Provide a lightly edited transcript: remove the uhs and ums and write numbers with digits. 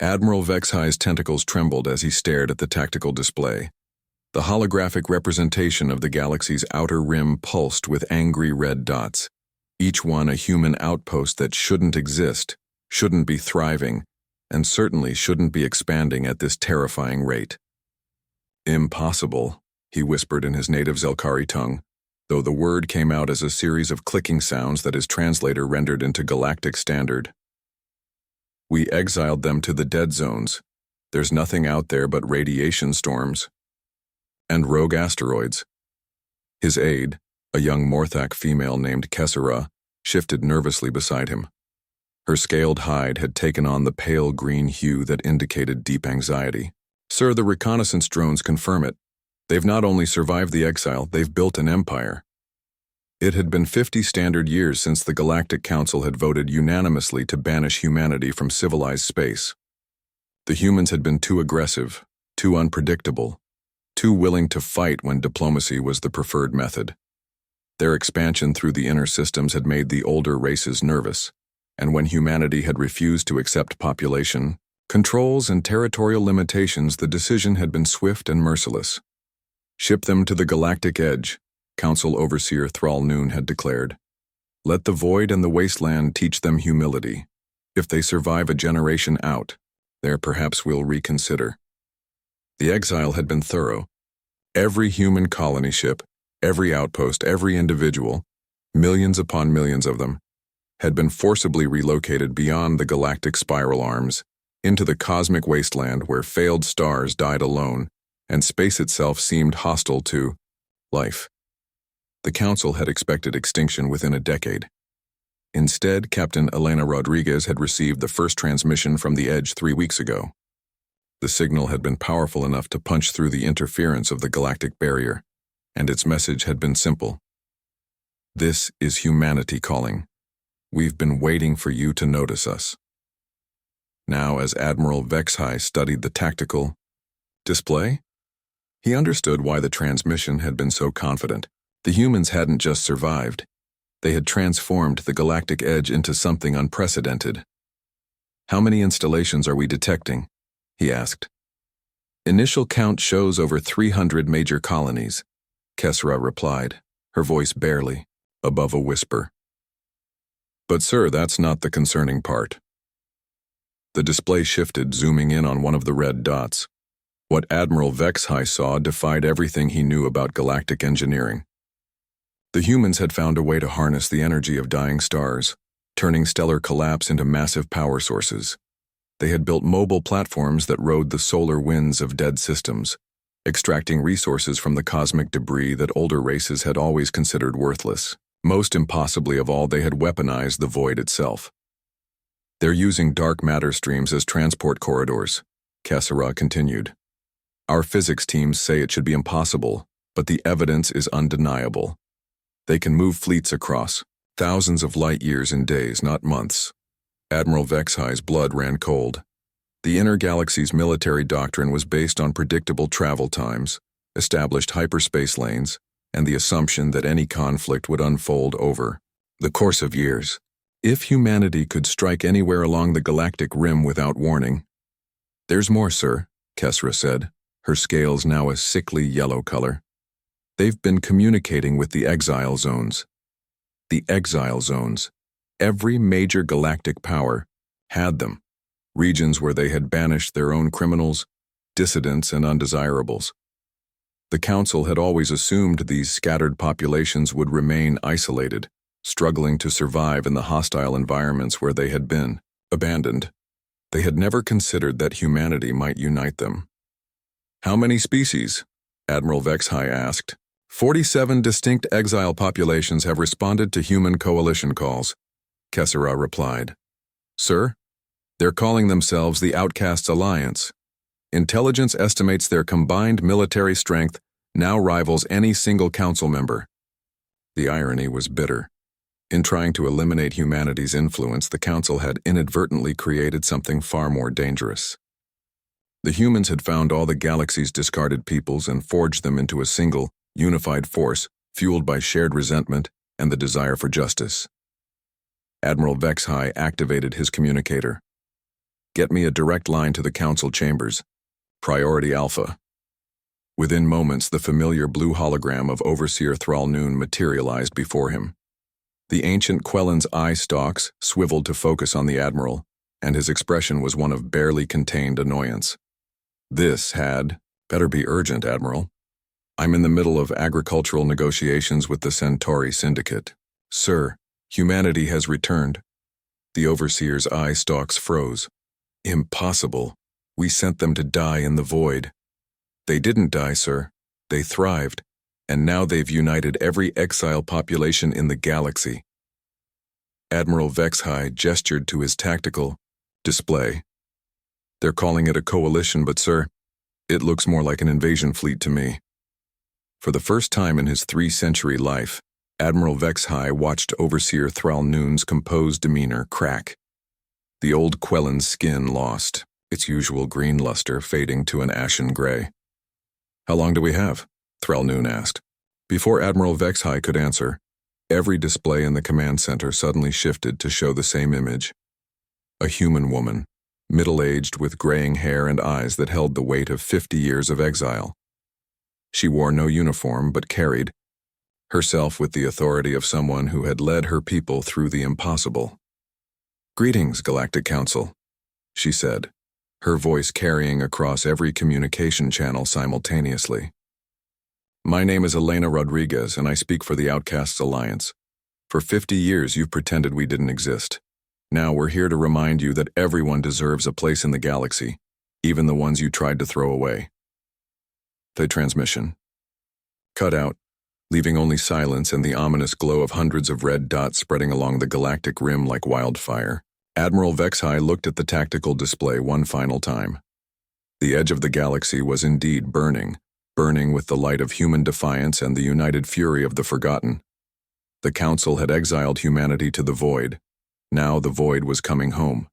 Admiral Vexhi's tentacles trembled as he stared at the tactical display. The holographic representation of the galaxy's outer rim pulsed with angry red dots, each one a human outpost that shouldn't exist, shouldn't be thriving, and certainly shouldn't be expanding at this terrifying rate. "Impossible," he whispered in his native Zelkari tongue, though the word came out as a series of clicking sounds that his translator rendered into galactic standard. "We exiled them to the dead zones. There's nothing out there but radiation storms. And rogue asteroids." His aide, a young Morthak female named Kessera, shifted nervously beside him. Her scaled hide had taken on the pale green hue that indicated deep anxiety. "Sir, the reconnaissance drones confirm it. They've not only survived the exile, they've built an empire." It had been 50 standard years since the Galactic Council had voted unanimously to banish humanity from civilized space. The humans had been too aggressive, too unpredictable, too willing to fight when diplomacy was the preferred method. Their expansion through the inner systems had made the older races nervous, and when humanity had refused to accept population, controls and territorial limitations, the decision had been swift and merciless. "Ship them to the galactic edge," Council Overseer Thrall Noon had declared. "Let the void and the wasteland teach them humility. If they survive a generation out, there perhaps we'll reconsider." The exile had been thorough. Every human colony ship, every outpost, every individual, millions upon millions of them, had been forcibly relocated beyond the galactic spiral arms, into the cosmic wasteland where failed stars died alone, and space itself seemed hostile to life. The Council had expected extinction within a decade. Instead, Captain Elena Rodriguez had received the first transmission from the Edge 3 weeks ago. The signal had been powerful enough to punch through the interference of the galactic barrier, and its message had been simple. "This is humanity calling. We've been waiting for you to notice us." Now, as Admiral Vexhi studied the tactical display, he understood why the transmission had been so confident. The humans hadn't just survived. They had transformed the galactic edge into something unprecedented. "How many installations are we detecting?" he asked. "Initial count shows over 300 major colonies," Kessera replied, her voice barely above a whisper. "But sir, that's not the concerning part." The display shifted, zooming in on one of the red dots. What Admiral Vexhi saw defied everything he knew about galactic engineering. The humans had found a way to harness the energy of dying stars, turning stellar collapse into massive power sources. They had built mobile platforms that rode the solar winds of dead systems, extracting resources from the cosmic debris that older races had always considered worthless. Most impossibly of all, they had weaponized the void itself. "They're using dark matter streams as transport corridors," Kessera continued. "Our physics teams say it should be impossible, but the evidence is undeniable. They can move fleets across, thousands of light years in days, not months." Admiral Vexhi's blood ran cold. The inner galaxy's military doctrine was based on predictable travel times, established hyperspace lanes, and the assumption that any conflict would unfold over the course of years. If humanity could strike anywhere along the galactic rim without warning. "There's more, sir," Kessera said, her scales now a sickly yellow color. "They've been communicating with the exile zones." The exile zones. Every major galactic power had them, regions where they had banished their own criminals, dissidents, and undesirables. The Council had always assumed these scattered populations would remain isolated, struggling to survive in the hostile environments where they had been abandoned. They had never considered that humanity might unite them. "How many species?" Admiral Vexhi asked. 47 distinct exile populations have responded to human coalition calls," Kessera replied. "Sir, they're calling themselves the Outcasts Alliance. Intelligence estimates their combined military strength now rivals any single council member." The irony was bitter. In trying to eliminate humanity's influence, the council had inadvertently created something far more dangerous. The humans had found all the galaxy's discarded peoples and forged them into a single, unified force fueled by shared resentment and the desire for justice. Admiral Vexhi activated his communicator. Get me a direct line to the council chambers. Priority Alpha. Within moments, the familiar blue hologram of Overseer Thrall Noon materialized before him. The ancient Quellen's eye stalks swiveled to focus on the Admiral, and his expression was one of barely contained annoyance. This had better be urgent, Admiral. I'm in the middle of agricultural negotiations with the Centauri Syndicate. Sir, humanity has returned. The Overseer's eye stalks froze. Impossible. We sent them to die in the void. They didn't die, sir. They thrived, and now they've united every exile population in the galaxy. Admiral Vexhai gestured to his tactical display. They're calling it a coalition, but sir, it looks more like an invasion fleet to me. For the first time in his 3-century life, Admiral Vexhai watched Overseer Thrall Noon's composed demeanor crack. The old Quellen's skin lost, its usual green luster fading to an ashen gray. How long do we have? Thrall Noon asked. Before Admiral Vexhai could answer, every display in the command center suddenly shifted to show the same image. A human woman, middle-aged with graying hair and eyes that held the weight of 50 years of exile. She wore no uniform but carried herself with the authority of someone who had led her people through the impossible. Greetings, Galactic Council, she said, her voice carrying across every communication channel simultaneously. My name is Elena Rodriguez, and I speak for the Outcasts Alliance. For 50 years, you've pretended we didn't exist. Now we're here to remind you that everyone deserves a place in the galaxy, even the ones you tried to throw away. The transmission cut out, leaving only silence and the ominous glow of hundreds of red dots spreading along the galactic rim like wildfire. Admiral Vexhai looked at the tactical display one final time. The edge of the galaxy was indeed burning with the light of human defiance and the united fury of the Forgotten. The Council had exiled humanity to the void. Now the void was coming home.